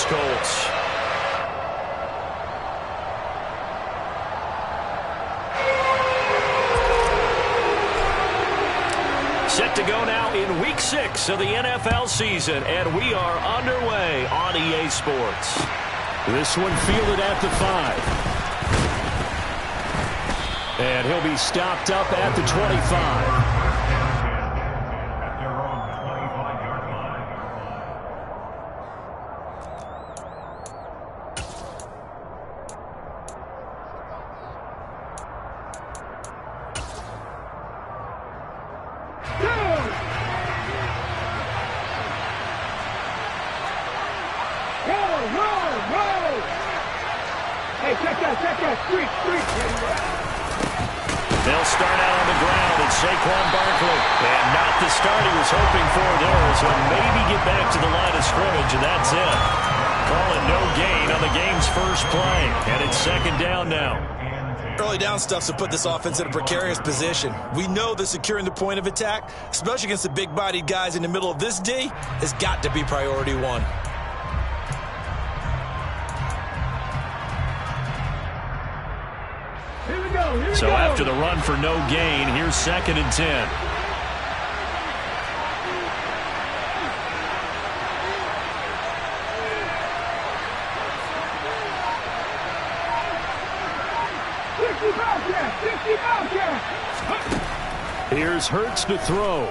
Indianapolis Colts. Set to go now in Week 6 of the NFL season, and we are underway on EA Sports. This one fielded at the 5. And he'll be stopped up at the 25. They'll start out on the ground, and Saquon Barkley. And not the start he was hoping for there, as he'll maybe get back to the line of scrimmage, and that's it. Call it no gain on the game's first play, and it's second down now. Early down stuff to put this offense in a precarious position. We know that securing the point of attack, especially against the big-bodied guys in the middle of this D, has got to be priority one. So after the run for no gain, here's second and 10. Here's Hurts to throw.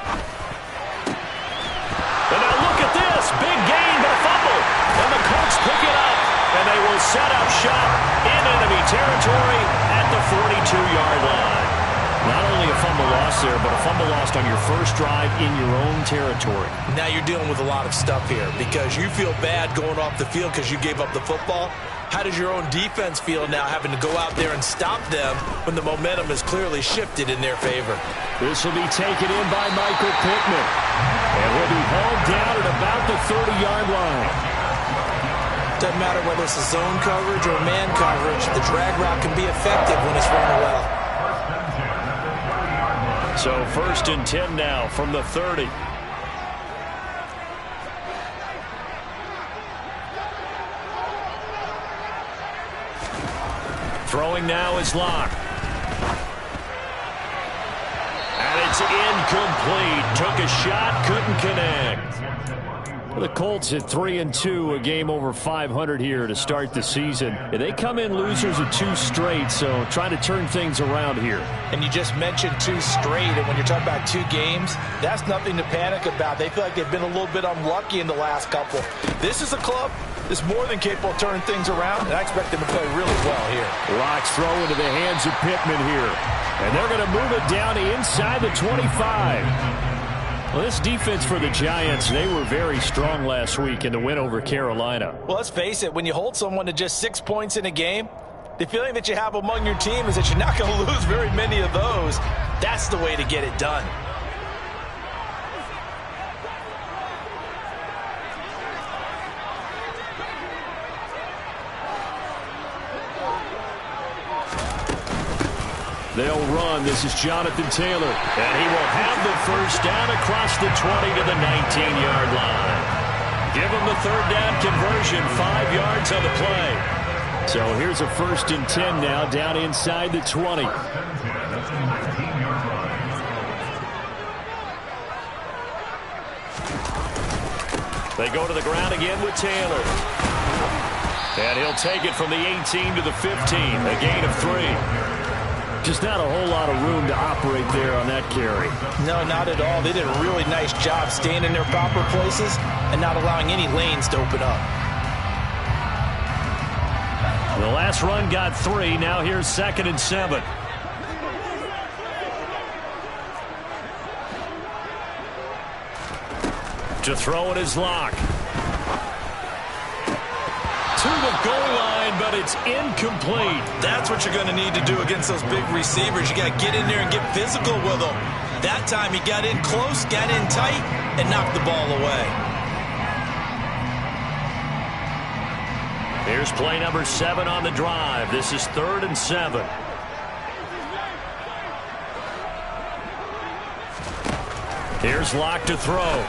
And now look at this. Big gain, but a fumble. And the Colts pick it up. And they will set up shop in enemy territory at the 42-yard line. Not only a fumble loss there, but a fumble lost on your first drive in your own territory. Now you're dealing with a lot of stuff here because you feel bad going off the field because you gave up the football. How does your own defense feel now having to go out there and stop them when the momentum is clearly shifted in their favor? This will be taken in by Michael Pittman. And will be held down at about the 30-yard line. Doesn't matter whether it's a zone coverage or man coverage, the drag route can be effective when it's run well. So first and 10 now from the 30. Throwing now is Locke. And it's incomplete. Took a shot, couldn't connect. The Colts at 3-2, a game over 500 here to start the season. They come in losers of 2 straight, so trying to turn things around here. And you just mentioned 2 straight, and when you're talking about 2 games, that's nothing to panic about. They feel like they've been a little bit unlucky in the last couple. This is a club that's more than capable of turning things around, and I expect them to play really well here. Locke's throw into the hands of Pittman here. And they're going to move it down to inside the 25. Well, this defense for the Giants, they were very strong last week in the win over Carolina. Well, let's face it, when you hold someone to just 6 points in a game, the feeling that you have among your team is that you're not going to lose very many of those. That's the way to get it done. They'll run. This is Jonathan Taylor. And he will have the first down across the 20 to the 19-yard line. Give him the third down conversion, 5 yards on the play. So here's a first and 10 now down inside the 20. They go to the ground again with Taylor. And he'll take it from the 18 to the 15, a gain of 3. Just not a whole lot of room to operate there on that carry. No, not at all. They did a really nice job staying in their proper places and not allowing any lanes to open up. The last run got 3. Now here's second and 7. To throw it is Locke. To the goal line, but it's incomplete. That's what you're going to need to do against those big receivers. You got to get in there and get physical with them. That time he got in close, got in tight, and knocked the ball away. Here's play number 7 on the drive. This is 3rd and 7. Here's Locke to throw.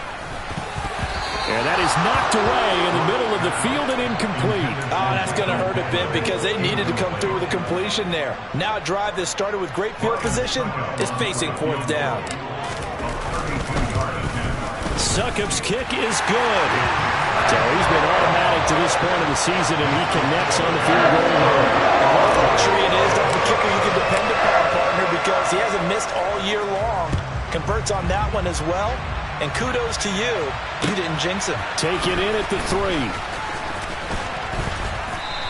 And that is knocked away in the middle of the field and incomplete. Oh, that's going to hurt a bit because they needed to come through with a completion there. Now a drive that started with great field position is facing fourth down. Succop's kick is good. So he's been automatic to this point of the season, and he connects on the field goal line. What a luxury it is to have a kicker you can depend upon, partner, because he hasn't missed all year long. Converts on that one as well. And kudos to you. You didn't jinx him. Take it in at the 3.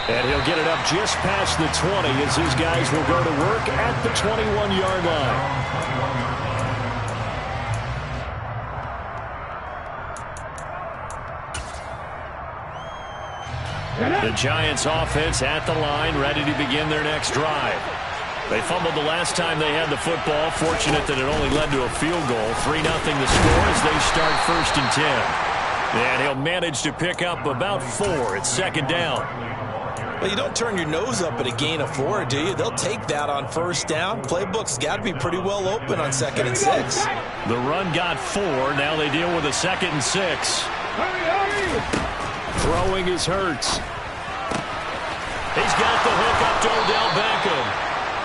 And he'll get it up just past the 20 as his guys will go to work at the 21-yard line. The Giants offense at the line, ready to begin their next drive. They fumbled the last time they had the football. Fortunate that it only led to a field goal. 3-0 the score as they start 1st and 10. And he'll manage to pick up about 4. It's 2nd down. Well, you don't turn your nose up at a gain of 4, do you? They'll take that on 1st down. Playbook's got to be pretty well open on 2nd and 6. The run got 4. Now they deal with a 2nd and 6. Throwing is Hurts. He's got the hook up to Odell Beckham.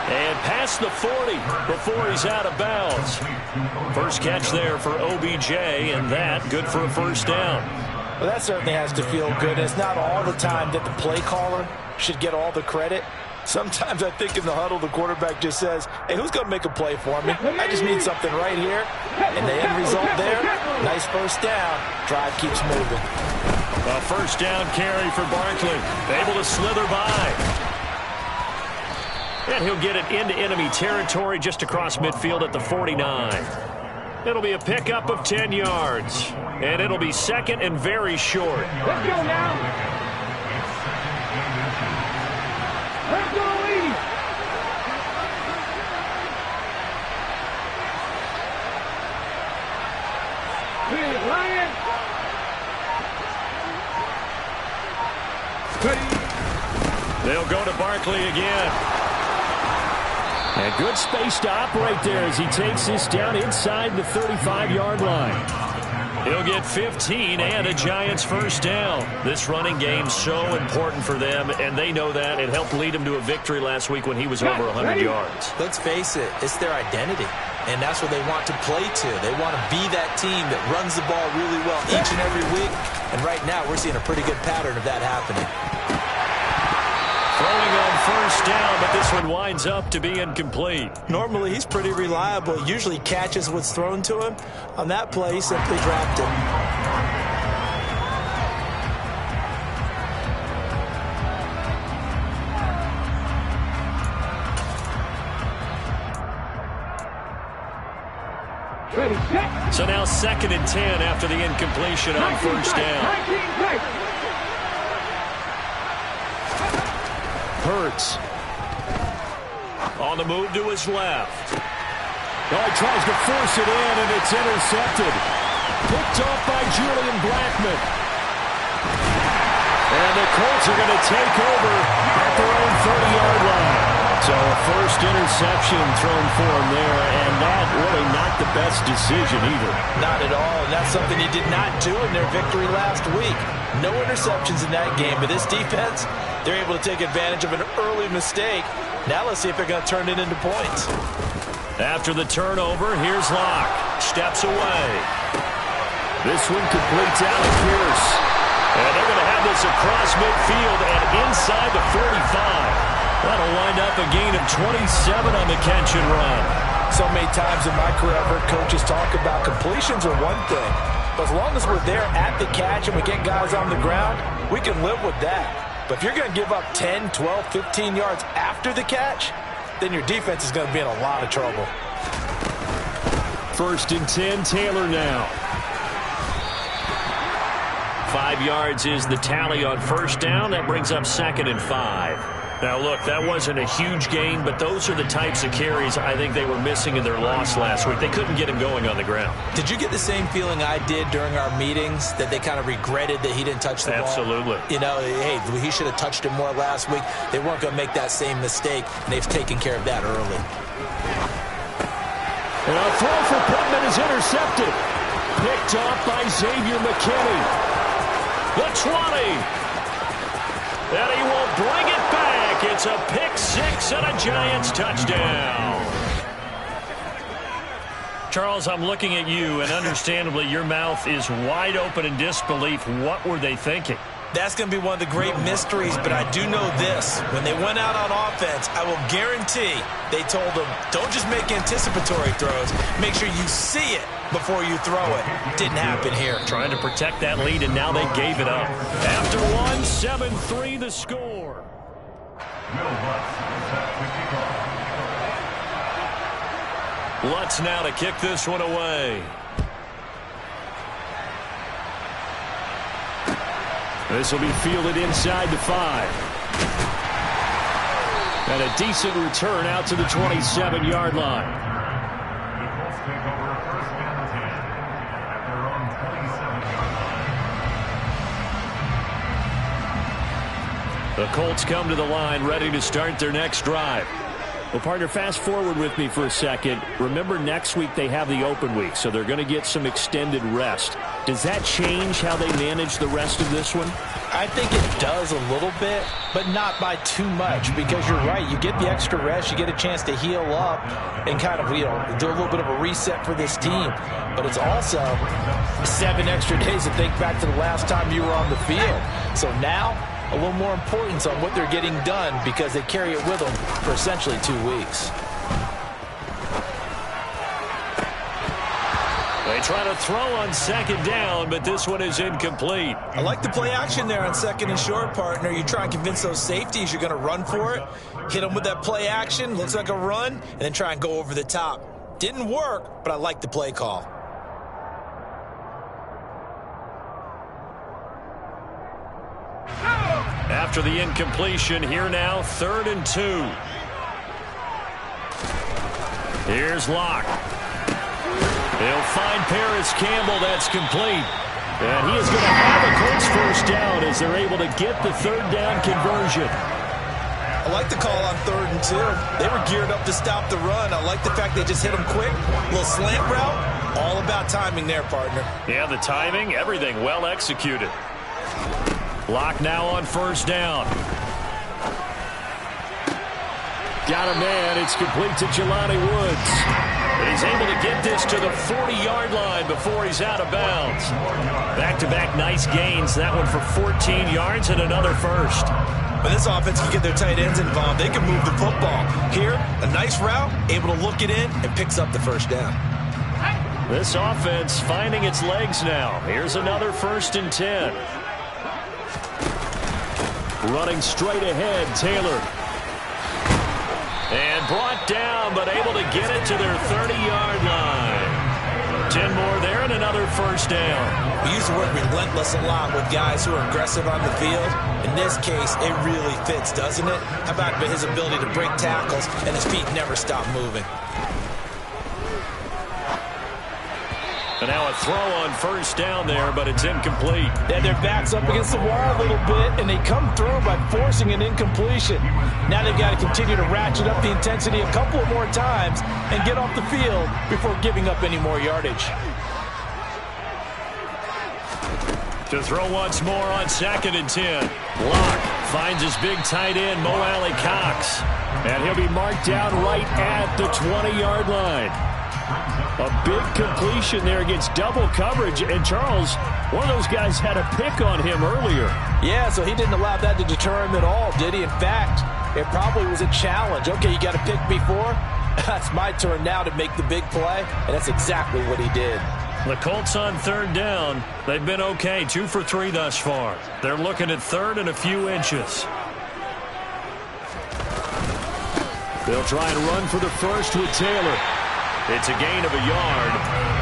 And past the 40 before he's out of bounds. First catch there for OBJ, and that good for a 1st down. Well, that certainly has to feel good. It's not all the time that the play caller should get all the credit. Sometimes I think in the huddle, the quarterback just says, hey, who's going to make a play for me? I just need something right here. And the end result there, nice 1st down. Drive keeps moving. A 1st down carry for Barkley. Able to slither by. And he'll get it into enemy territory just across midfield at the 49. It'll be a pickup of 10 yards. And it'll be 2nd and very short. Let's go now. Let's go, Lee. Hey, Lion. They'll go to Barkley again. And good space to operate there as he takes this down inside the 35-yard line. He'll get 15 and a Giants 1st down. This running game's so important for them, and they know that. It helped lead them to a victory last week when he was over 100 yards. Let's face it, it's their identity, and that's what they want to play to. They want to be that team that runs the ball really well each and every week, and right now we're seeing a pretty good pattern of that happening. Throwing on 1st down, but this one winds up to be incomplete. Normally, he's pretty reliable. Usually catches what's thrown to him. On that play, he simply dropped it. So now 2nd and 10 after the incompletion on 1st down. Hurts. On the move to his left. Oh, he tries to force it in, and it's intercepted. Picked off by Julian Blackmon. And the Colts are going to take over at their own 30-yard line. So a first interception thrown for him there, and that really not the best decision either. Not at all, and that's something he did not do in their victory last week. No interceptions in that game, but this defense, they're able to take advantage of an early mistake. Now let's see if they're going to turn it into points. After the turnover, here's Locke. Steps away. This one completes out of Pierce. And they're going to have this across midfield and inside the 45. That'll wind up a gain of 27 on the catch and run. So many times in my career, I've heard coaches talk about completions are one thing. But as long as we're there at the catch and we get guys on the ground, we can live with that. But if you're going to give up 10, 12, 15 yards after the catch, then your defense is going to be in a lot of trouble. 1st and 10, Taylor now. 5 yards is the tally on 1st down. That brings up 2nd and 5. Now, look, that wasn't a huge gain, but those are the types of carries I think they were missing in their loss last week. They couldn't get him going on the ground. Did you get the same feeling I did during our meetings, that they kind of regretted that he didn't touch the ball? Absolutely. You know, hey, he should have touched it more last week. They weren't going to make that same mistake, and they've taken care of that early. And a throw for Pittman is intercepted. Picked off by Xavier McKinney. The 20. And he will bring it back. It's a pick six and a Giants touchdown. Charles, I'm looking at you, and understandably your mouth is wide open in disbelief. What were they thinking? That's going to be one of the great mysteries, but I do know this. When they went out on offense, I will guarantee they told them, don't just make anticipatory throws. Make sure you see it before you throw it. Didn't happen here. Trying to protect that lead, and now they gave it up. After one, 7-3 the score. Lutz now to kick this one away. This will be fielded inside the 5. And a decent return out to the 27-yard line. The Colts come to the line ready to start their next drive. Well, partner, fast forward with me for a second. Remember, next week they have the open week, so they're going to get some extended rest. Does that change how they manage the rest of this one? I think it does a little bit, but not by too much, because you're right. You get the extra rest, you get a chance to heal up and kind of, do a little bit of a reset for this team. But it's also 7 extra days to think back to the last time you were on the field. So now, a little more importance on what they're getting done because they carry it with them for essentially 2 weeks. They try to throw on second down, but this one is incomplete. I like the play action there on second and short, partner. You try and convince those safeties you're going to run for it. Hit them with that play action. Looks like a run, and then try and go over the top. Didn't work, but I like the play call. After the incompletion, here now, 3rd and 2. Here's Locke. He'll find Paris Campbell. That's complete. And he is going to have a Colts first down as they're able to get the 3rd down conversion. I like the call on 3rd and 2. They were geared up to stop the run. I like the fact they just hit them quick. A little slant route. All about timing there, partner. Yeah, the timing, everything well executed. Locke now on 1st down. Got a man. It's complete to Jelani Woods. And he's able to get this to the 40-yard line before he's out of bounds. Back-to-back nice gains. That one for 14 yards and another first. When this offense can get their tight ends involved, they can move the football. Here, a nice route, able to look it in, and picks up the 1st down. This offense finding its legs now. Here's another 1st and 10. Running straight ahead, Taylor. And brought down, but able to get it to their 30-yard line. 10 more there and another 1st down. We use the word relentless a lot with guys who are aggressive on the field. In this case, it really fits, doesn't it? How about his ability to break tackles and his feet never stop moving? And now a throw on 1st down there, but it's incomplete. Yeah, their back's up against the wall a little bit, and they come through by forcing an incompletion. Now they've got to continue to ratchet up the intensity a couple more times and get off the field before giving up any more yardage. To throw once more on 2nd and 10. Locke finds his big tight end, Mo Alley Cox. And he'll be marked down right at the 20-yard line. A big completion there against double coverage. And Charles, one of those guys had a pick on him earlier. Yeah, so he didn't allow that to deter him at all, did he? In fact, it probably was a challenge. Okay, you got to pick me for? That's my turn now to make the big play. And that's exactly what he did. The Colts on 3rd down. They've been okay, 2 for 3 thus far. They're looking at 3rd and a few inches. They'll try and run for the first with Taylor. It's a gain of a yard,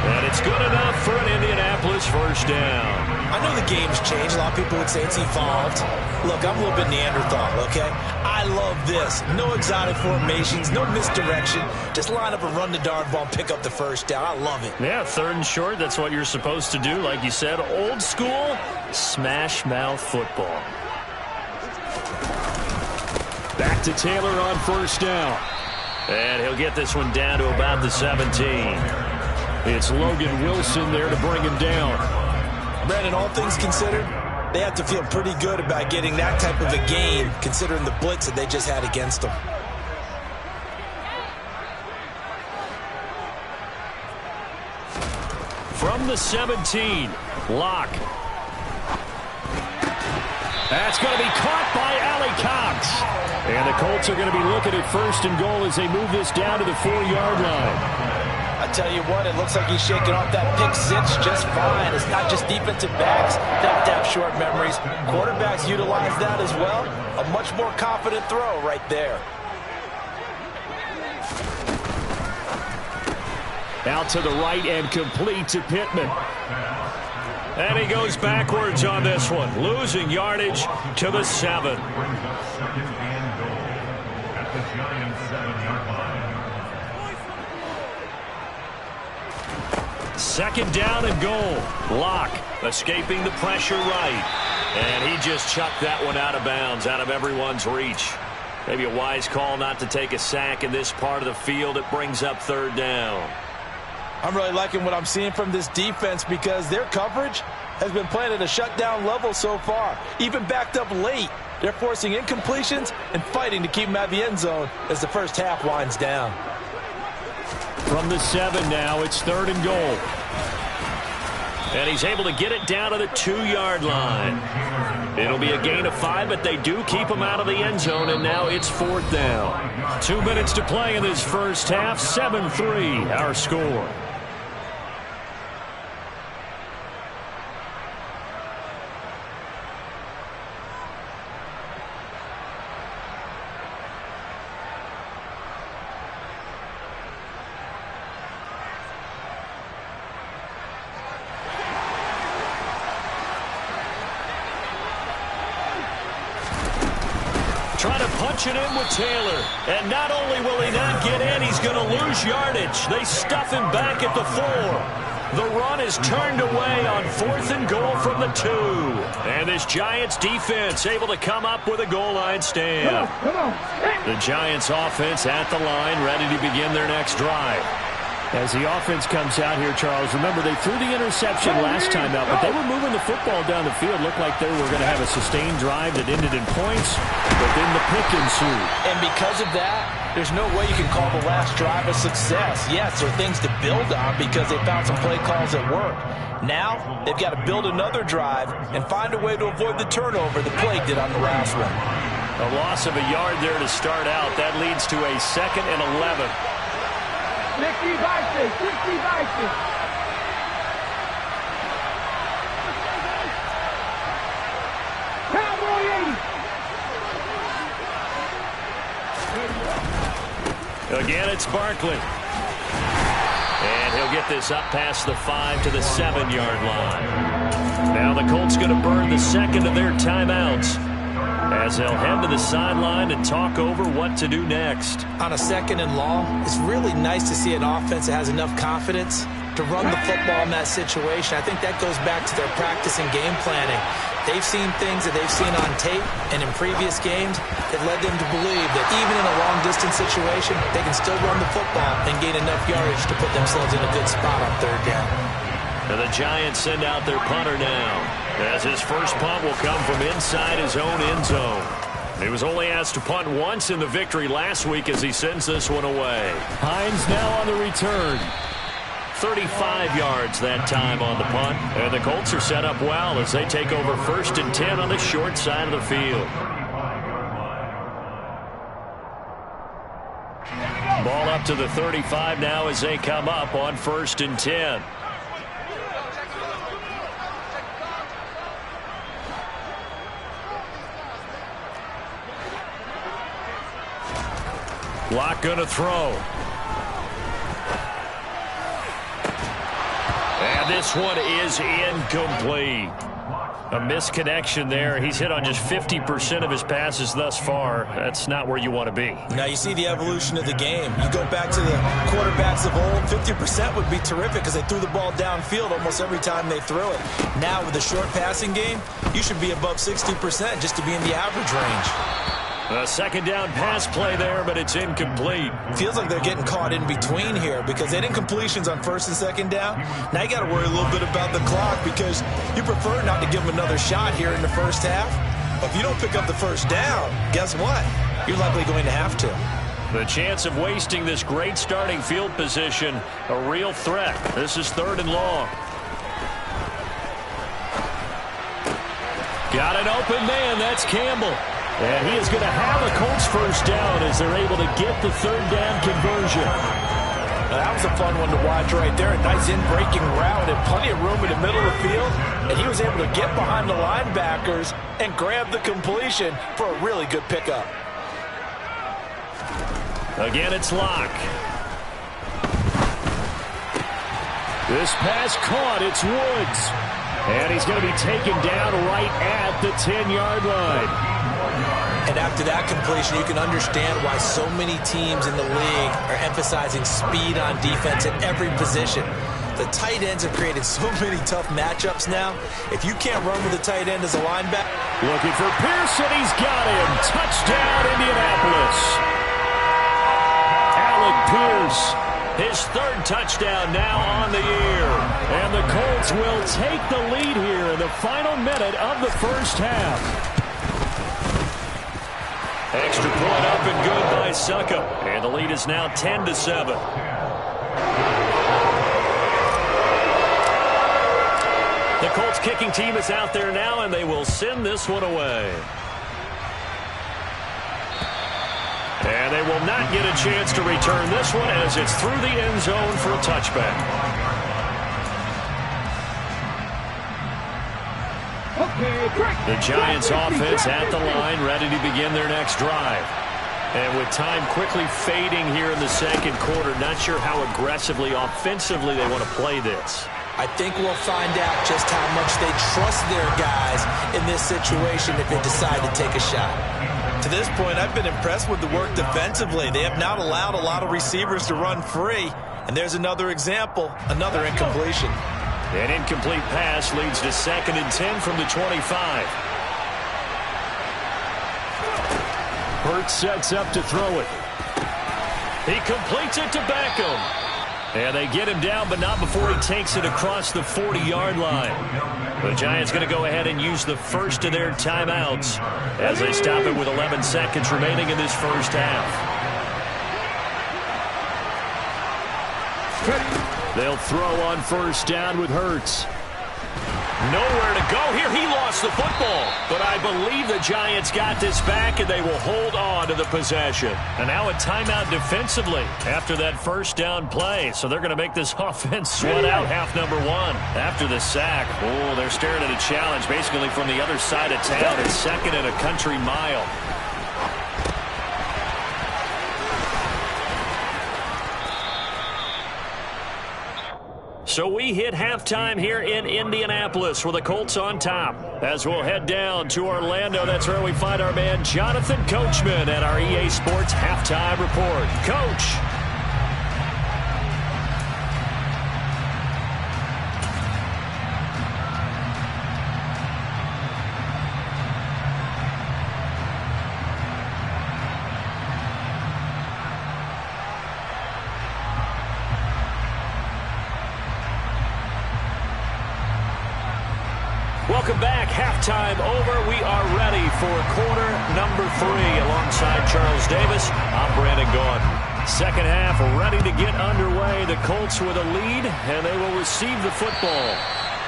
and it's good enough for an Indianapolis 1st down. I know the game's changed. A lot of people would say it's evolved. Look, I'm a little bit Neanderthal, okay? I love this. No exotic formations, no misdirection. Just line up and run the darn ball and pick up the 1st down. I love it. Yeah, 3rd and short, that's what you're supposed to do. Like you said, old school, smash mouth football. Back to Taylor on 1st down. And he'll get this one down to about the 17. It's Logan Wilson there to bring him down. Brandon, all things considered, They have to feel pretty good about getting that type of a gain, considering the blitz that they just had against them. From the 17, Locke. That's going to be caught by Allie Cox. And the Colts are going to be looking at 1st and goal as they move this down to the 4-yard line. I tell you what, it looks like he's shaking off that pick six just fine. It's not just defensive backs that have short memories. Quarterbacks utilize that as well. A much more confident throw right there. Out to the right and complete to Pittman. And he goes backwards on this one, losing yardage to the 7. Second down and goal. Locke escaping the pressure right. And he just chucked that one out of bounds, out of everyone's reach. Maybe a wise call not to take a sack in this part of the field. It brings up 3rd down. I'm really liking what I'm seeing from this defense because their coverage has been playing at a shutdown level so far. Even backed up late, they're forcing incompletions and fighting to keep them out of the end zone as the first half winds down. From the 7 now, it's 3rd and goal. And he's able to get it down to the 2-yard line. It'll be a gain of 5, but they do keep him out of the end zone, and now it's 4th down. 2 minutes to play in this first half. 7-3, our score. Trying to punch it in with Taylor. And not only will he not get in, he's going to lose yardage. They stuff him back at the 4. The run is turned away on 4th and goal from the 2. And this Giants defense able to come up with a goal line stand. Come on. The Giants offense at the line, ready to begin their next drive. As the offense comes out here, Charles, remember they threw the interception last time out, but they were moving the football down the field. Looked like they were going to have a sustained drive that ended in points, but then the pick ensued. And because of that, there's no way you can call the last drive a success. Yes, there are things to build on because they found some play calls that work. Now, they've got to build another drive and find a way to avoid the turnover the play did on the last one. A loss of a yard there to start out. That leads to a 2nd and 11. 60 vices, 60 vices. Cowboy 80. Again, it's Barkley. And he'll get this up past the 5 to the 7-yard line. Now the Colts going to burn the 2nd of their timeouts as they'll head to the sideline and talk over what to do next. On a 2nd and long, it's really nice to see an offense that has enough confidence to run the football in that situation. I think that goes back to their practice and game planning. They've seen things that they've seen on tape and in previous games that led them to believe that even in a long-distance situation, they can still run the football and gain enough yardage to put themselves in a good spot on 3rd down. And the Giants send out their punter now, as his first punt will come from inside his own end zone. He was only asked to punt once in the victory last week as he sends this one away. Hines now on the return. 35 yards that time on the punt. And the Colts are set up well as they take over 1st and 10 on the short side of the field. Ball up to the 35 now as they come up on 1st and 10. Locke going to throw. And this one is incomplete. A misconnection there. He's hit on just 50% of his passes thus far. That's not where you want to be. Now you see the evolution of the game. You go back to the quarterbacks of old, 50% would be terrific because they threw the ball downfield almost every time they threw it. Now with the short passing game, you should be above 60% just to be in the average range. A second down pass play there, but it's incomplete. Feels like they're getting caught in between here because they didn't completions on first and second down. Now you got to worry a little bit about the clock because you prefer not to give them another shot here in the first half. But if you don't pick up the first down, guess what? You're likely going to have to. The chance of wasting this great starting field position, a real threat. This is 3rd and long. Got an open man. That's Campbell. And he is going to have a Colts first down as they're able to get the 3rd down conversion. Now, that was a fun one to watch right there. A nice in-breaking route and plenty of room in the middle of the field. And he was able to get behind the linebackers and grab the completion for a really good pickup. Again, it's Locke. This pass caught. It's Woods. And he's going to be taken down right at the 10-yard line. And after that completion, you can understand why so many teams in the league are emphasizing speed on defense at every position. The tight ends have created so many tough matchups now. If you can't run with a tight end as a linebacker. Looking for Pearson. He's got him. Touchdown, Indianapolis. Alec Pierce, his 3rd touchdown now on the year. And the Colts will take the lead here in the final minute of the first half. Extra point up and good by Succop. And the lead is now 10-7. The Colts kicking team is out there now, and they will send this one away. And they will not get a chance to return this one as it's through the end zone for a touchback. The Giants offense at the line, ready to begin their next drive. And with time quickly fading here in the second quarter, not sure how aggressively, offensively they want to play this. I think we'll find out just how much they trust their guys in this situation if they decide to take a shot. To this point, I've been impressed with the work defensively. They have not allowed a lot of receivers to run free. And there's another example, another incompletion. An incomplete pass leads to 2nd and 10 from the 25. Hurts sets up to throw it. He completes it to Beckham. And they get him down, but not before he takes it across the 40-yard line. The Giants going to go ahead and use the first of their timeouts as they stop it with 11 seconds remaining in this first half. They'll throw on first down with Hurts. Nowhere to go here. He lost the football. But I believe the Giants got this back, and they will hold on to the possession. And now a timeout defensively after that first down play. So they're going to make this offense sweat out half number 1. After the sack, oh, they're staring at a challenge basically from the other side of town. It's 2nd and a country mile. So we hit halftime here in Indianapolis with the Colts on top. As we'll head down to Orlando, that's where we find our man Jonathan Coachman at our EA Sports Halftime Report. Coach. Welcome back. Halftime over. We are ready for quarter number 3 alongside Charles Davis. I'm Brandon Gordon. Second half ready to get underway. The Colts with a lead, and they will receive the football.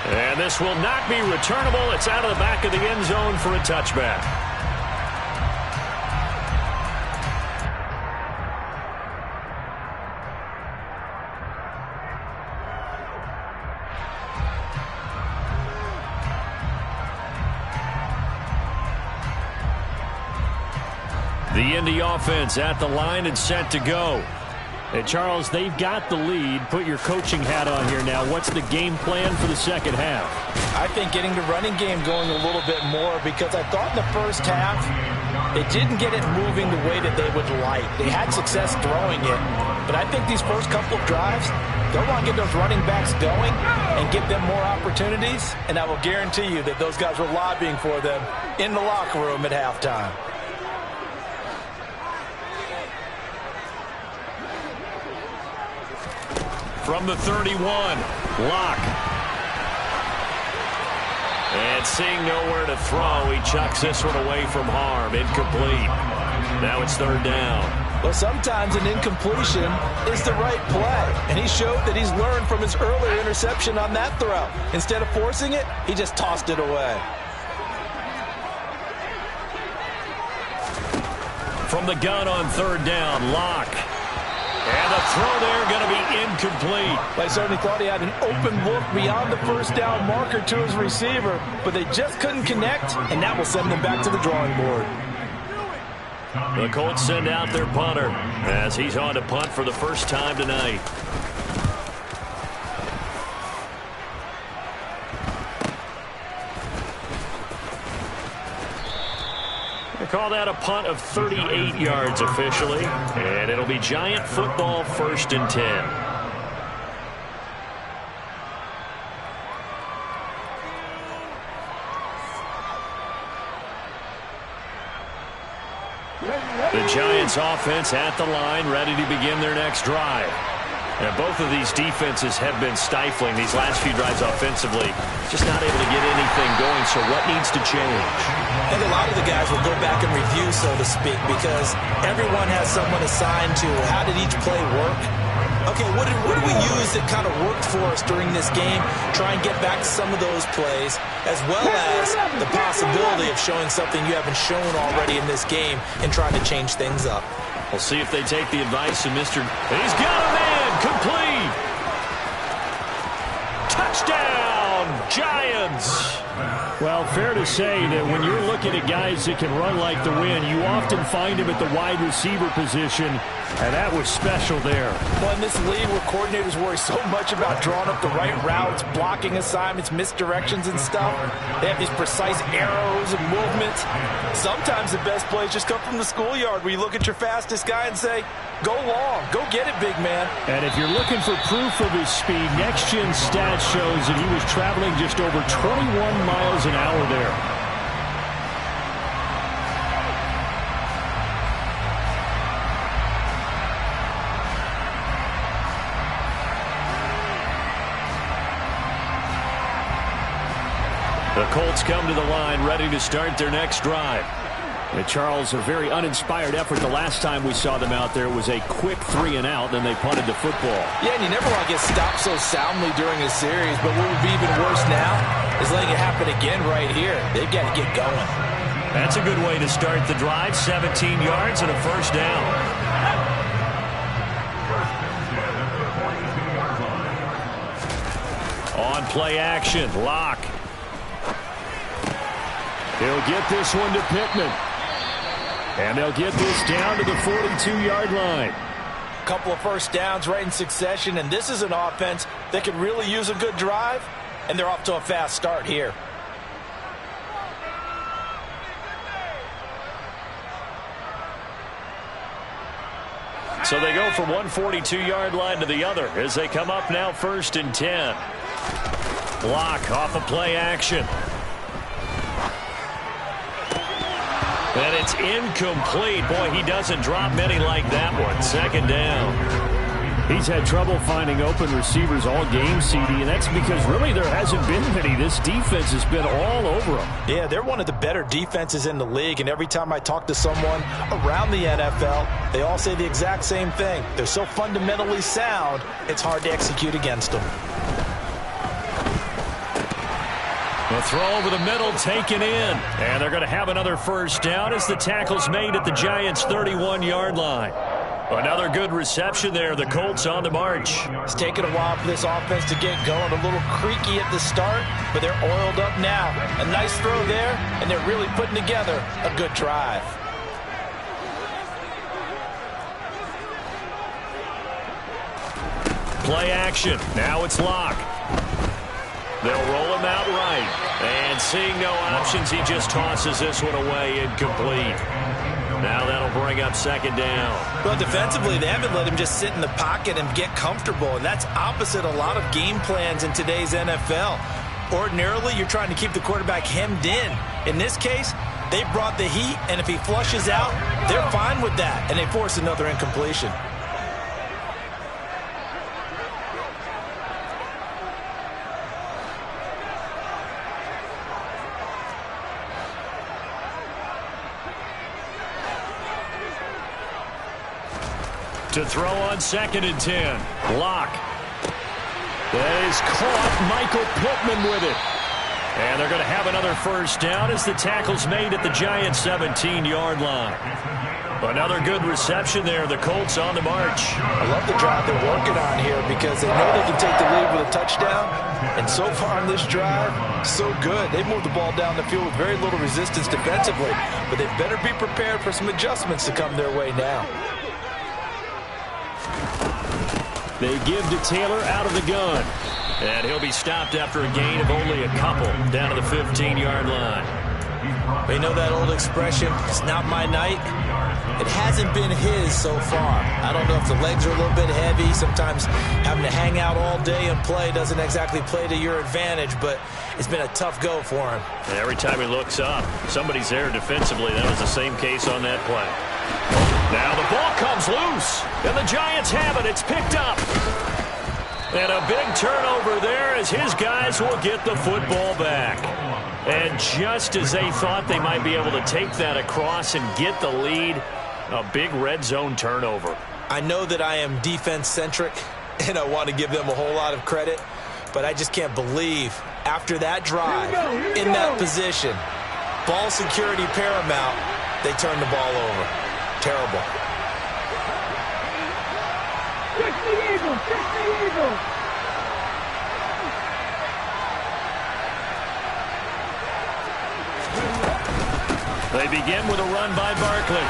And this will not be returnable. It's out of the back of the end zone for a touchback. The Indy offense at the line and set to go. And Charles, they've got the lead. Put your coaching hat on here now. What's the game plan for the second half? I think getting the running game going a little bit more because I thought in the first half they didn't get it moving the way that they would like. They had success throwing it, but I think these first couple of drives, they'll want to get those running backs going and give them more opportunities, and I will guarantee you that those guys were lobbying for them in the locker room at halftime. From the 31, Locke. And seeing nowhere to throw, he chucks this one away from harm. Incomplete. Now it's third down. Well, sometimes an incompletion is the right play. And he showed that he's learned from his earlier interception on that throw. Instead of forcing it, he just tossed it away. From the gun on third down, Locke. And the throw there going to be incomplete. I certainly thought he had an open look beyond the first down marker to his receiver, but they just couldn't connect, and that will send them back to the drawing board. The Colts send out their punter as he's on to punt for the first time tonight. They call that a punt of 38 yards officially, and it'll be Giant football, 1st and 10. The Giants offense at the line, ready to begin their next drive. And both of these defenses have been stifling these last few drives offensively. Just not able to get anything going, so what needs to change? I think a lot of the guys will go back and review, so to speak, because everyone has someone assigned to how did each play work. Okay, what did we use that kind of worked for us during this game? Try and get back to some of those plays, as well as the possibility of showing something you haven't shown already in this game and trying to change things up. We'll see if they take the advice of Mr. He's got a man, complete. Touchdown, Giants. Well, fair to say that when you're looking at guys that can run like the wind, you often find him at the wide receiver position, and that was special there. Well, in this league where coordinators worry so much about drawing up the right routes, blocking assignments, misdirections and stuff, they have these precise arrows and movements. Sometimes the best plays just come from the schoolyard where you look at your fastest guy and say, go long, go get it, big man. And if you're looking for proof of his speed, Next Gen Stats shows that he was traveling just over 21 miles an hour there. The Colts come to the line ready to start their next drive. And Charles, a very uninspired effort. The last time we saw them out there was a quick 3-and-out, then they punted the football. Yeah, and you never want to get stopped so soundly during a series, but what would be even worse now is letting it happen again right here. They've got to get going. That's a good way to start the drive. 17 yards and a first down. On play action, Locke. He'll get this one to Pittman. And they'll get this down to the 42-yard line. A couple of first downs right in succession, and this is an offense that could really use a good drive, and they're off to a fast start here. So they go from one 42-yard line to the other as they come up now 1st and 10. Block off of play action. And it's incomplete. Boy, he doesn't drop many like that one. 2nd down. He's had trouble finding open receivers all game, CD, and that's because really there hasn't been many. This defense has been all over them. Yeah, they're one of the better defenses in the league, and every time I talk to someone around the NFL, they all say the exact same thing. They're so fundamentally sound, it's hard to execute against them. The throw over the middle taken in. And they're going to have another first down as the tackle's made at the Giants' 31-yard line. Another good reception there. The Colts on the march. It's taken a while for this offense to get going. A little creaky at the start, but they're oiled up now. A nice throw there, and they're really putting together a good drive. Play action. Now it's Locke. They'll roll him out right. And seeing no options, he just tosses this one away, incomplete. Now that'll bring up 2nd down. Well, defensively, they haven't let him just sit in the pocket and get comfortable, and that's opposite a lot of game plans in today's NFL. Ordinarily, you're trying to keep the quarterback hemmed in. In this case, they brought the heat, and if he flushes out, they're fine with that, and they force another incompletion. To throw on 2nd and 10. Lock. That is caught. Michael Pittman with it. And they're going to have another first down as the tackle's made at the Giants' 17-yard line. Another good reception there. The Colts on the march. I love the drive they're working on here because they know they can take the lead with a touchdown. And so far on this drive, so good. They moved the ball down the field with very little resistance defensively. But they better be prepared for some adjustments to come their way now. They give to Taylor out of the gun. And he'll be stopped after a gain of only a couple down to the 15-yard line. They know that old expression, it's not my night. It hasn't been his so far. I don't know if the legs are a little bit heavy. Sometimes having to hang out all day and play doesn't exactly play to your advantage, but it's been a tough go for him. And every time he looks up, somebody's there defensively. That was the same case on that play. Now the ball comes loose, and the Giants have it. It's picked up. And a big turnover there as his guys will get the football back. And just as they thought they might be able to take that across and get the lead, a big red zone turnover. I know that I am defense-centric, and I want to give them a whole lot of credit, but I just can't believe after that drive, in that position, ball security paramount, they turned the ball over. Terrible. 60 Eagles, 60 Eagles. They begin with a run by Barkley.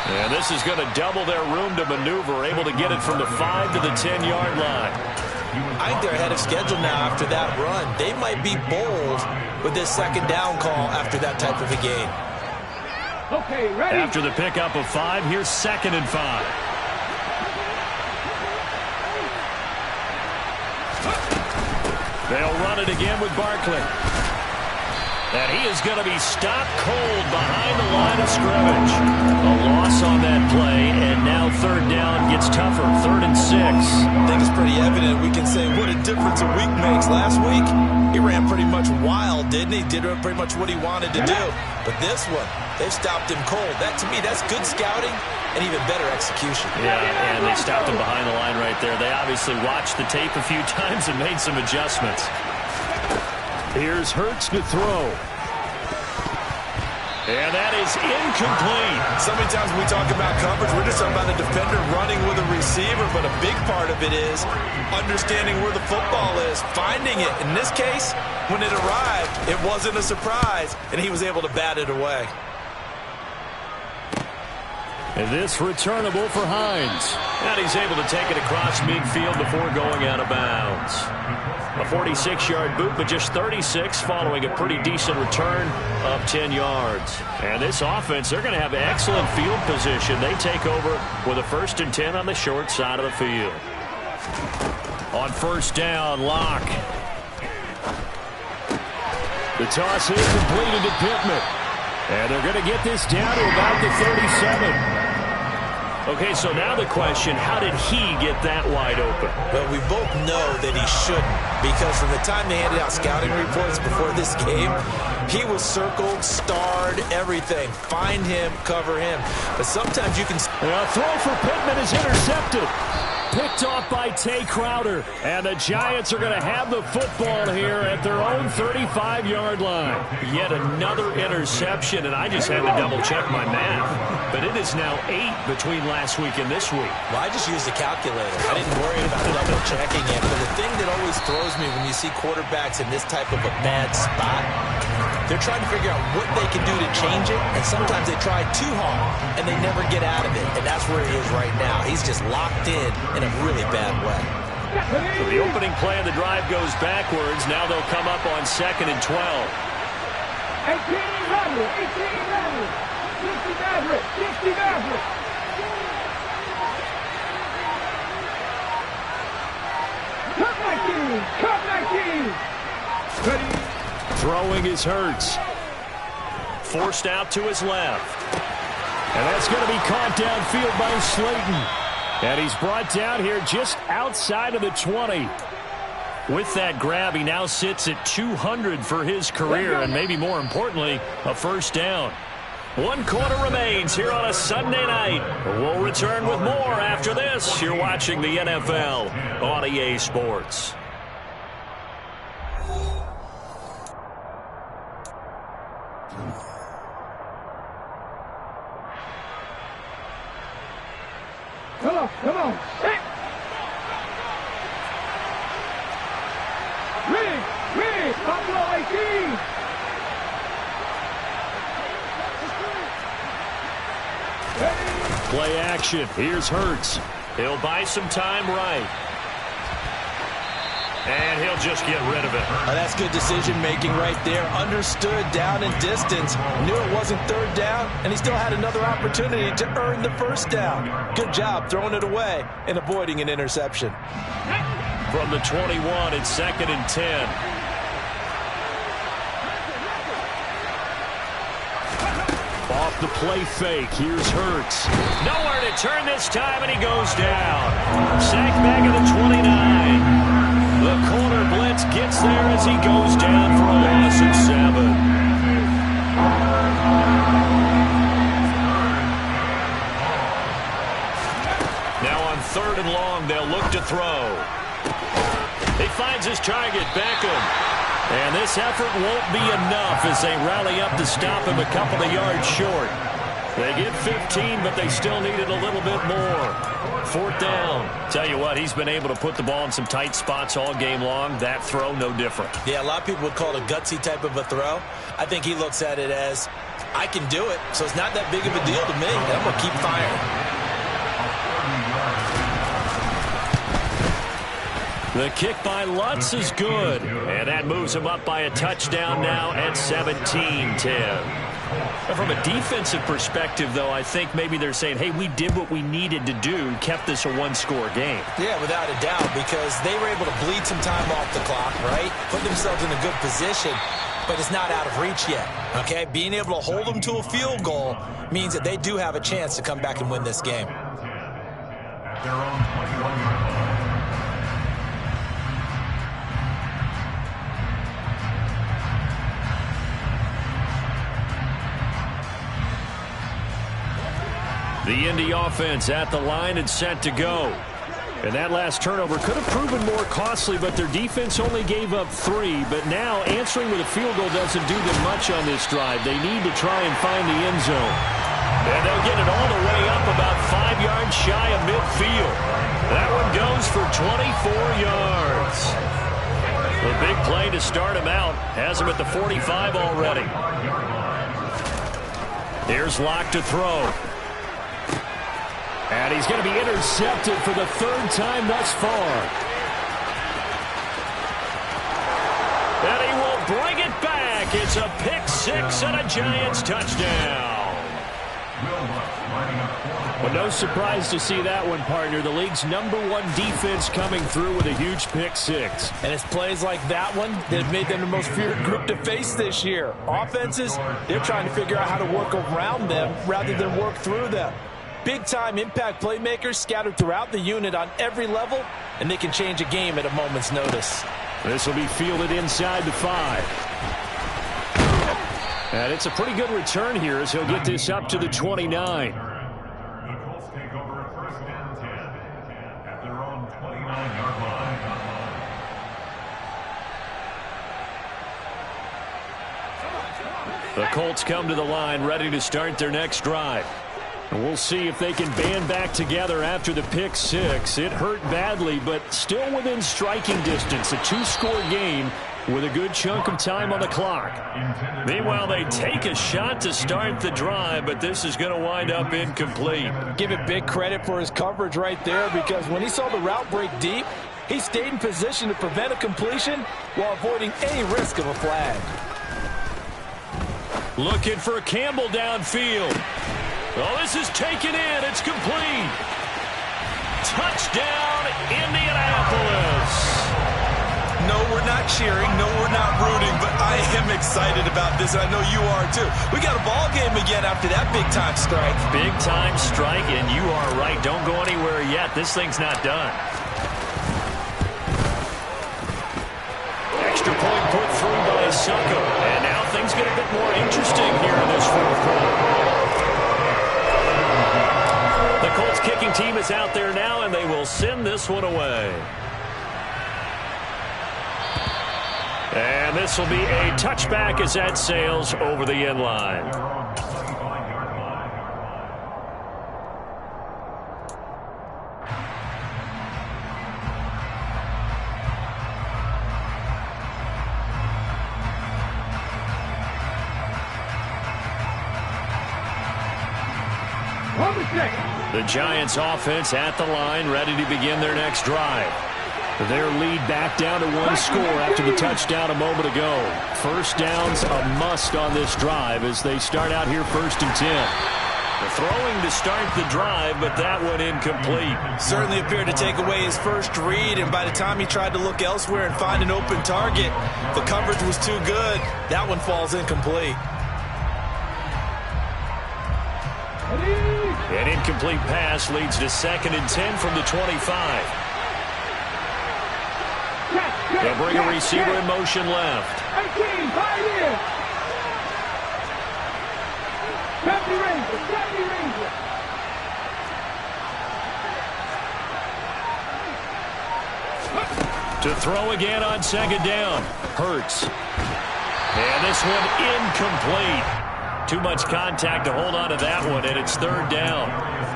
And this is going to double their room to maneuver, able to get it from the 5 to the 10-yard line. I think they're ahead of schedule now after that run. They might be bold with this second down call after that type of a game. Okay, ready? After the pickup of 5, here's 2nd and 5. They'll run it again with Barkley. And he is going to be stopped cold behind the line of scrimmage. A loss on that play, and now 3rd down gets tougher. 3rd and 6. I think it's pretty evident. We can say what a difference a week makes. Last week, he ran pretty much wild, didn't he? Did pretty much what he wanted to do. But this one, they've stopped him cold. That, to me, that's good scouting and even better execution. Yeah, and they stopped him behind the line right there. They obviously watched the tape a few times and made some adjustments. Here's Hurts to throw. And that is incomplete. So many times when we talk about coverage, we're just talking about a defender running with a receiver, but a big part of it is understanding where the football is, finding it. In this case, when it arrived, it wasn't a surprise, and he was able to bat it away. And this returnable for Hines. And he's able to take it across midfield before going out of bounds. A 46-yard boot, but just 36 following a pretty decent return of 10 yards. And this offense, they're going to have excellent field position. They take over with a 1st and 10 on the short side of the field. On 1st down, Lock. The toss is completed to Pittman. And they're going to get this down to about the 37. Okay, so now the question, how did he get that wide open? Well, we both know that he shouldn't, because from the time they handed out scouting reports before this game, he was circled, starred, everything. Find him, cover him. But sometimes you can... A throw for Pittman is intercepted. Picked off by Tay Crowder. And the Giants are going to have the football here at their own 35-yard line. Yet another interception, and I just had to double-check my math. But it is now 8 between last week and this week. Well, I just used a calculator. I didn't worry about double-checking it. But the thing that always throws me when you see quarterbacks in this type of a bad spot, they're trying to figure out what they can do to change it, and sometimes they try too hard, and they never get out of it. And that's where he is right now. He's just locked in a really bad way. So the opening play of the drive goes backwards. Now they'll come up on 2nd and 12. 18 Maverick, 18 Maverick, 60 Maverick, 60 Maverick. Cut my team, cut my team. Ready? Throwing is Hurts. Forced out to his left. And that's going to be caught downfield by Slayton. And he's brought down here just outside of the 20. With that grab, he now sits at 200 for his career, and maybe more importantly, a 1st down. One quarter remains here on a Sunday night. We'll return with more after this. You're watching the NFL on EA Sports. Come on. Hey. Rig, Buffalo 18. Play action. Here's Hurts. He'll buy some time right. And he'll just get rid of it. That's good decision-making right there. Understood down and distance. Knew it wasn't third down, and he still had another opportunity to earn the first down. Good job throwing it away and avoiding an interception. From the 21, it's 2nd and 10. Off the play fake. Here's Hurts. Nowhere to turn this time, and he goes down. Sack back at the 29. The corner blitz gets there as he goes down for a loss of 7. Now on 3rd and long, they'll look to throw. He finds his target, Beckham. And this effort won't be enough as they rally up to stop him a couple of yards short. They get 15, but they still need it a little bit more. 4th down. Tell you what, he's been able to put the ball in some tight spots all game long. That throw, no different. Yeah, a lot of people would call it a gutsy type of a throw. I think he looks at it as, I can do it, so it's not that big of a deal to me. I'm going to keep firing. The kick by Lutz is good. And that moves him up by a touchdown now at 17-10. From a defensive perspective, though, I think maybe they're saying, hey, we did what we needed to do, kept this a one-score game. Yeah, without a doubt, because they were able to bleed some time off the clock, right? Put themselves in a good position, but it's not out of reach yet, okay? Being able to hold them to a field goal means that they do have a chance to come back and win this game. At their own 21-yard line. The Indy offense at the line and set to go. And that last turnover could have proven more costly, but their defense only gave up 3. But now answering with a field goal doesn't do them much on this drive. They need to try and find the end zone. And they'll get it all the way up about 5 yards shy of midfield. That one goes for 24 yards. A big play to start him out. Has him at the 45 already. Here's Locke to throw. And he's going to be intercepted for the 3rd time thus far. And he will bring it back. It's a pick-6 and a Giants touchdown. Well, no surprise to see that one, partner. The league's #1 defense coming through with a huge pick-6. And it's plays like that one that have made them the most feared group to face this year. Offenses, they're trying to figure out how to work around them rather than work through them. Big-time impact playmakers scattered throughout the unit on every level, and they can change a game at a moment's notice. This will be fielded inside the 5. And it's a pretty good return here as he'll get this up to the 29. The Colts take over 1st and 10 at their own 29-yard line. The Colts come to the line ready to start their next drive. And we'll see if they can band back together after the pick-6. It hurt badly, but still within striking distance. A 2-score game with a good chunk of time on the clock. Meanwhile, they take a shot to start the drive, but this is going to wind up incomplete. Give it big credit for his coverage right there, because when he saw the route break deep, he stayed in position to prevent a completion while avoiding any risk of a flag. Looking for Campbell downfield. Oh, this is taken in. It's complete. Touchdown, Indianapolis. No, we're not cheering. No, we're not rooting, but I am excited about this, and I know you are too. We got a ball game again after that big-time strike. Big-time strike, and you are right. Don't go anywhere yet. This thing's not done. Extra point put through by Succo. And now things get a bit more interesting here in this 4th quarter. is out there now, and they will send this one away. And this will be a touchback as that sails over the end line. The Giants offense at the line, ready to begin their next drive. Their lead back down to one score after the touchdown a moment ago. First down's a must on this drive as they start out here 1st and 10. The throwing to start the drive, but that one incomplete. Certainly appeared to take away his first read, and by the time he tried to look elsewhere and find an open target, the coverage was too good. That one falls incomplete. An incomplete pass leads to 2nd and 10 from the 25. They'll bring a receiver in motion left. 18, 5 in. Deputy Ranger. To throw again on 2nd down. Hurts. And this one incomplete. Too much contact to hold on to that one, and it's 3rd down.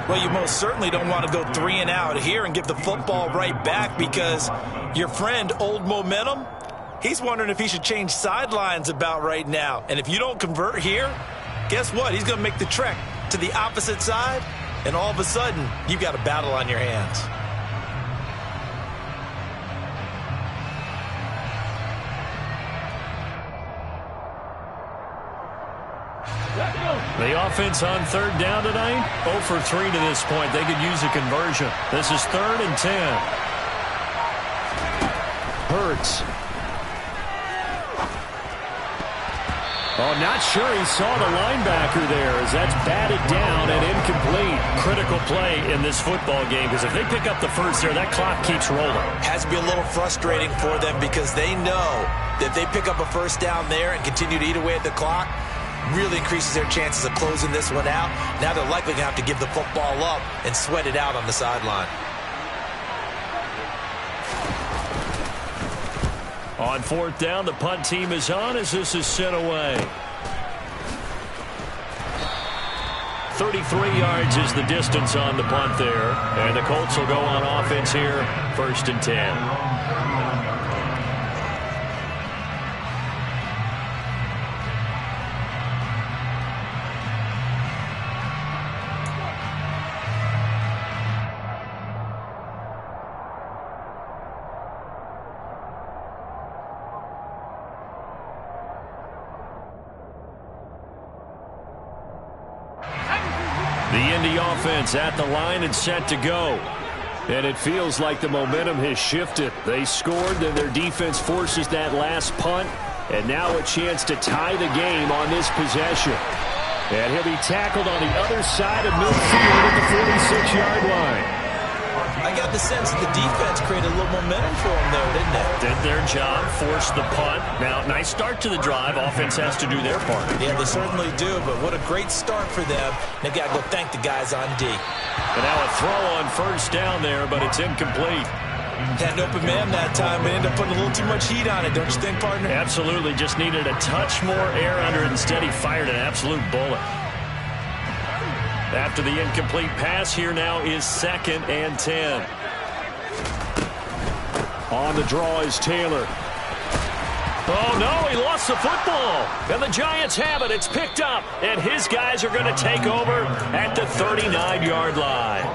Well, you most certainly don't want to go 3 and out here and give the football right back, because your friend, Old Momentum, he's wondering if he should change sidelines about right now. And if you don't convert here, guess what? He's going to make the trek to the opposite side, and all of a sudden, you've got a battle on your hands. The offense on 3rd down tonight, 0 for 3 to this point. They could use a conversion. This is 3rd and 10. Hurts. Oh, not sure he saw the linebacker there as that's batted down and incomplete. Critical play in this football game, because if they pick up the first there, that clock keeps rolling. Has to be a little frustrating for them, because they know that if they pick up a first down there and continue to eat away at the clock, really increases their chances of closing this one out. Now they're likely going to have to give the football up and sweat it out on the sideline. On 4th down, the punt team is on as this is sent away. 33 yards is the distance on the punt there. And the Colts will go on offense here, 1st and 10. The Indy offense at the line and set to go. And it feels like the momentum has shifted. They scored, then their defense forces that last punt. And now a chance to tie the game on this possession. And he'll be tackled on the other side of midfield at the 46-yard line. I got the sense that the defense created a little momentum for them there, didn't it? Did their job, forced the punt. Now, nice start to the drive. Offense has to do their part. Yeah, they certainly do, but what a great start for them. They've got to go thank the guys on D. And now a throw on 1st down there, but it's incomplete. Had an open man that time, but ended up putting a little too much heat on it, don't you think, partner? Absolutely. Just needed a touch more air under it. Instead, he fired an absolute bullet. After the incomplete pass, here now is 2nd and 10. On the draw is Taylor. Oh, no, he lost the football. And the Giants have it. It's picked up. And his guys are going to take over at the 39-yard line.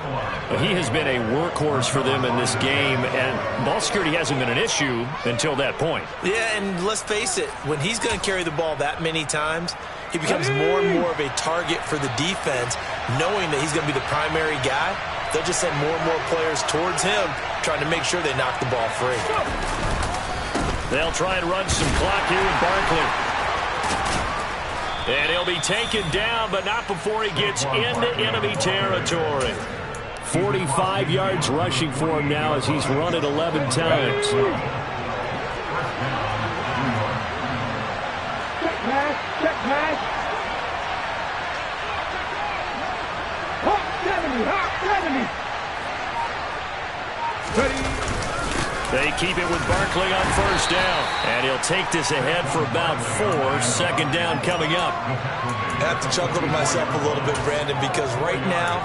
Well, he has been a workhorse for them in this game, and ball security hasn't been an issue until that point. Yeah, and let's face it, when he's going to carry the ball that many times, he becomes more and more of a target for the defense, knowing that he's going to be the primary guy. They'll just send more and more players towards him, trying to make sure they knock the ball free. They'll try and run some clock here with Barkley. And he'll be taken down, but not before he gets into enemy territory. 45 yards rushing for him now as he's run it 11 times. Check pass. Hawk 70, Hawk 70. They keep it with Barkley on first down. And he'll take this ahead for about 4. Second down coming up. I have to chuckle to myself a little bit, Brandon, because right now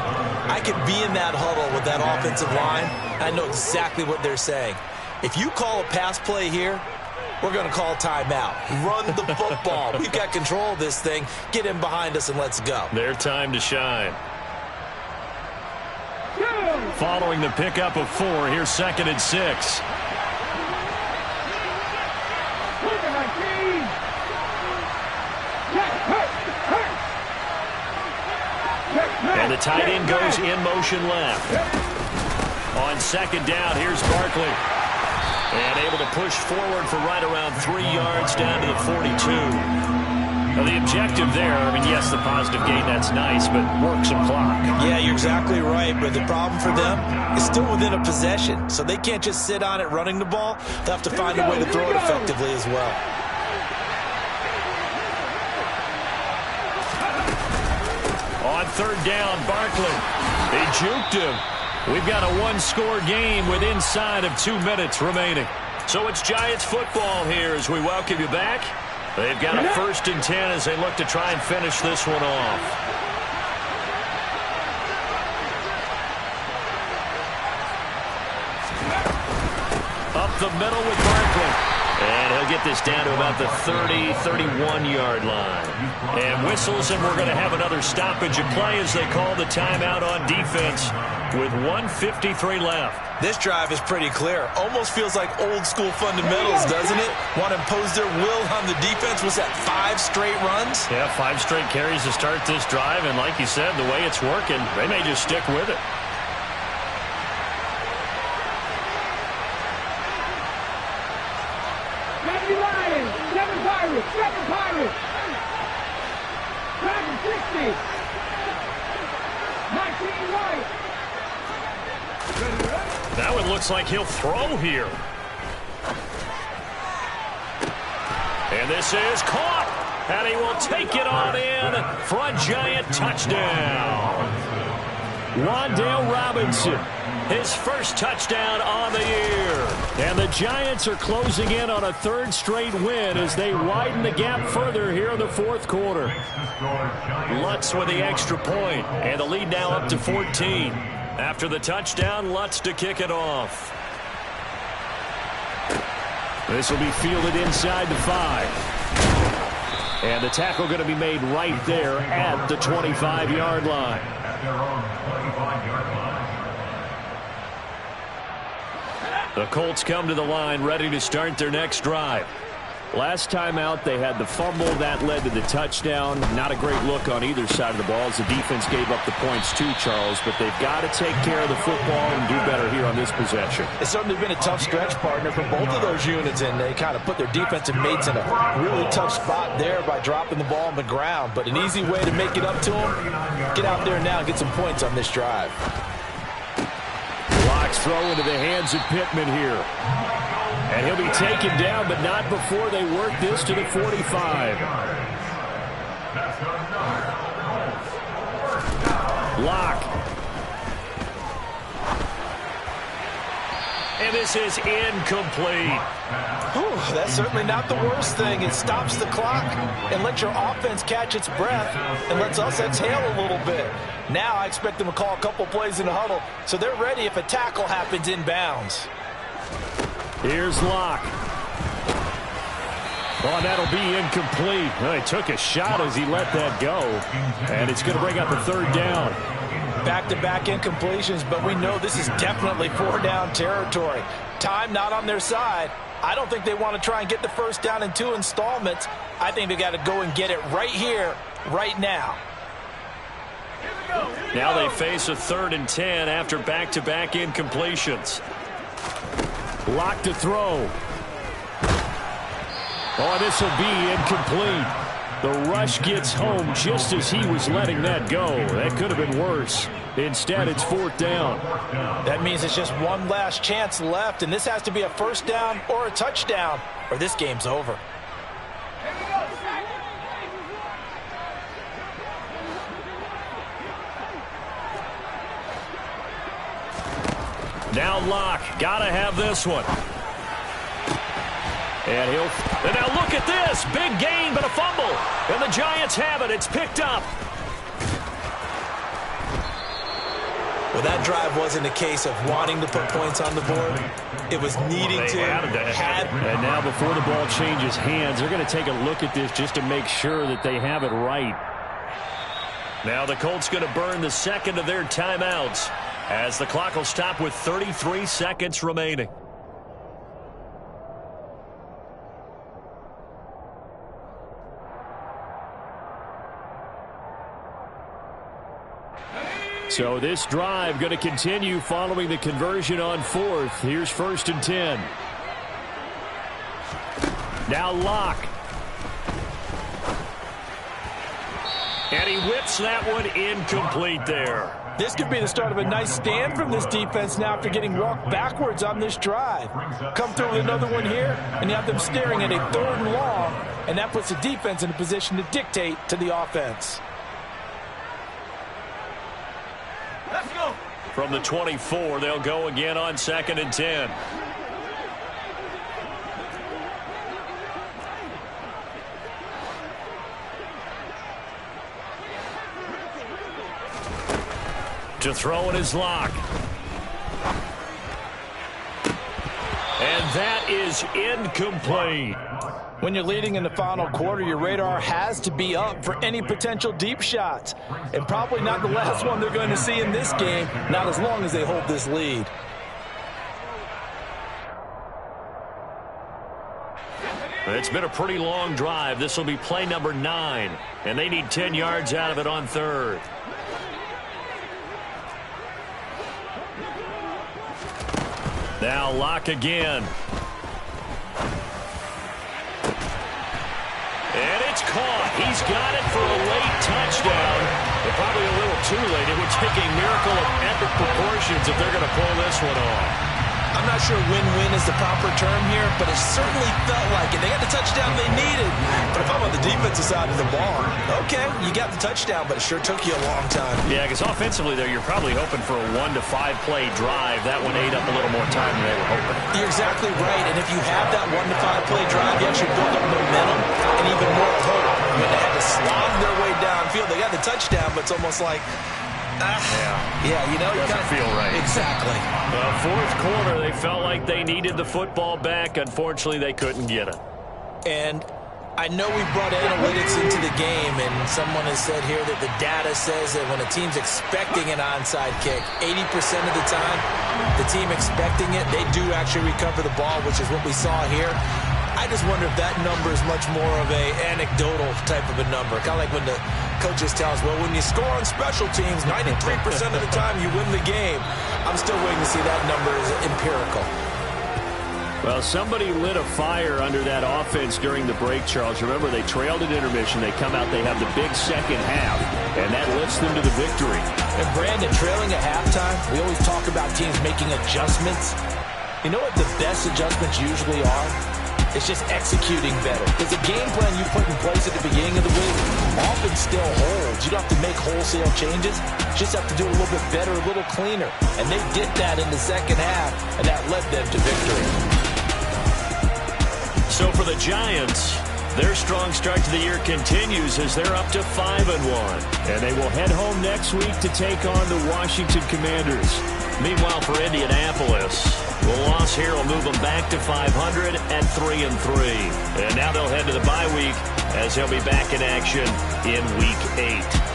I could be in that huddle with that offensive line. I know exactly what they're saying. If you call a pass play here, we're going to call timeout. Run the football. We've got control of this thing. Get in behind us and let's go. Their time to shine. Following the pickup of 4, here's 2nd and 6. And the tight end goes in motion left. On 2nd down, here's Barkley. And able to push forward for right around 3 yards down to the 42. Now the objective there, I mean, yes, the positive gain, that's nice, but work some clock. Yeah, you're exactly right, but the problem for them is still within a possession, so they can't just sit on it running the ball. They'll have to find a way to throw it effectively as well. On 3rd down, Barkley. They juked him. We've got a 1-score game with inside of 2 minutes remaining. So it's Giants football here as we welcome you back. They've got a 1st and 10 as they look to try and finish this one off. Up the middle with Barkley. And he'll get this down to about the 30, 31-yard line. And whistles, and we're going to have another stoppage of play as they call the timeout on defense with 1:53 left. This drive is pretty clear. Almost feels like old-school fundamentals, doesn't it? Want to impose their will on the defense. Was that 5 straight runs? Yeah, 5 straight carries to start this drive. And like you said, the way it's working, they may just stick with it. Seven Pirates. 760. 19 White. Now it looks like he'll throw here. And this is caught. And he will take it on in for a Giant touchdown. Wan'Dale Robinson, his first touchdown on the year. And the Giants are closing in on a 3rd straight win as they widen the gap further here in the 4th quarter. Lutz with the extra point, and the lead now up to 14. After the touchdown, Lutz to kick it off. This will be fielded inside the 5. And the tackle going to be made right there at the 25-yard line. The Colts come to the line ready to start their next drive. Last time out, they had the fumble. That led to the touchdown. Not a great look on either side of the ball as the defense gave up the points too, Charles. But they've got to take care of the football and do better here on this possession. It's certainly been a tough stretch, partner, for both of those units, and they kind of put their defensive mates in a really tough spot there by dropping the ball on the ground. But an easy way to make it up to them, get out there now and get some points on this drive. Locks throw into the hands of Pittman here. And he'll be taken down, but not before they work this to the 45. Lock. And this is incomplete. Whew, that's certainly not the worst thing. It stops the clock and lets your offense catch its breath and lets us exhale a little bit. Now I expect them to call a couple plays in the huddle so they're ready if a tackle happens inbounds. Here's Locke. Oh, that'll be incomplete. Well, he took a shot as he let that go. And it's going to bring up a 3rd down. Back-to-back incompletions, but we know this is definitely 4-down territory. Time not on their side. I don't think they want to try and get the 1st down in 2 installments. I think they got to go and get it right here, right now. Now they face a 3rd and 10 after back-to-back incompletions. Lock to throw. Oh, this will be incomplete. The rush gets home just as he was letting that go. That could have been worse. Instead, it's 4th down. That means it's just one last chance left, and this has to be a 1st down or a touchdown, or this game's over. Now Locke, gotta have this one. And now look at this. Big gain, but a fumble. And the Giants have it. It's picked up. Well, that drive wasn't a case of wanting to put points on the board. It was needing to. And now before the ball changes hands, they're going to take a look at this just to make sure that they have it right. Now the Colts going to burn the second of their timeouts as the clock will stop with 33 seconds remaining. So this drive going to continue following the conversion on fourth. Here's 1st and 10. Now Locke. And he whips that one incomplete there. This could be the start of a nice stand from this defense now after getting walked backwards on this drive. Come through with another one here, and you have them staring at a 3rd and long, and that puts the defense in a position to dictate to the offense. Let's go. From the 24, they'll go again on 2nd and 10. To throw it is Locke. And that is incomplete. When you're leading in the final quarter, your radar has to be up for any potential deep shots. And probably not the last one they're going to see in this game, not as long as they hold this lead. It's been a pretty long drive. This will be play number 9. And they need 10 yards out of it on 3rd. Now Locke again. And it's caught. He's got it for a late touchdown. But probably a little too late. It would take a miracle of epic proportions if they're going to pull this one off. I'm not sure win-win is the proper term here, but it certainly felt like it. They got the touchdown they needed. But if I'm on the defensive side of the ball, okay, you got the touchdown, but it sure took you a long time. Yeah, because offensively, though, you're probably hoping for a 1 to 5 play drive. That one ate up a little more time than they were hoping. You're exactly right, and if you have that 1 to 5 play drive, you actually build up momentum and even more hope. When they had to slog their way downfield, they got the touchdown, but it's almost like, yeah, you know, it doesn't feel right. Exactly. Fourth quarter, they felt like they needed the football back. Unfortunately, they couldn't get it. And I know we brought analytics into the game, and someone has said here that the data says that when a team's expecting an onside kick, 80% of the time, the team expecting it, they do actually recover the ball, which is what we saw here. I just wonder if that number is much more of a anecdotal type of a number. Kind of like when the coaches tell us, well, when you score on special teams, 93% of the time you win the game. I'm still waiting to see that number is empirical. Well, somebody lit a fire under that offense during the break, Charles. Remember, they trailed at intermission. They come out, they have the big second half, and that lifts them to the victory. And Brandon, trailing at halftime, we always talk about teams making adjustments. You know what the best adjustments usually are? It's just executing better. Because the game plan you put in place at the beginning of the week often still holds. You don't have to make wholesale changes. You just have to do it a little bit better, a little cleaner. And they did that in the second half, and that led them to victory. So for the Giants, their strong start to the year continues as they're up to 5-1. And they will head home next week to take on the Washington Commanders. Meanwhile, for Indianapolis, the loss here will move them back to 500 at 3-3. And now they'll head to the bye week as they'll be back in action in Week 8.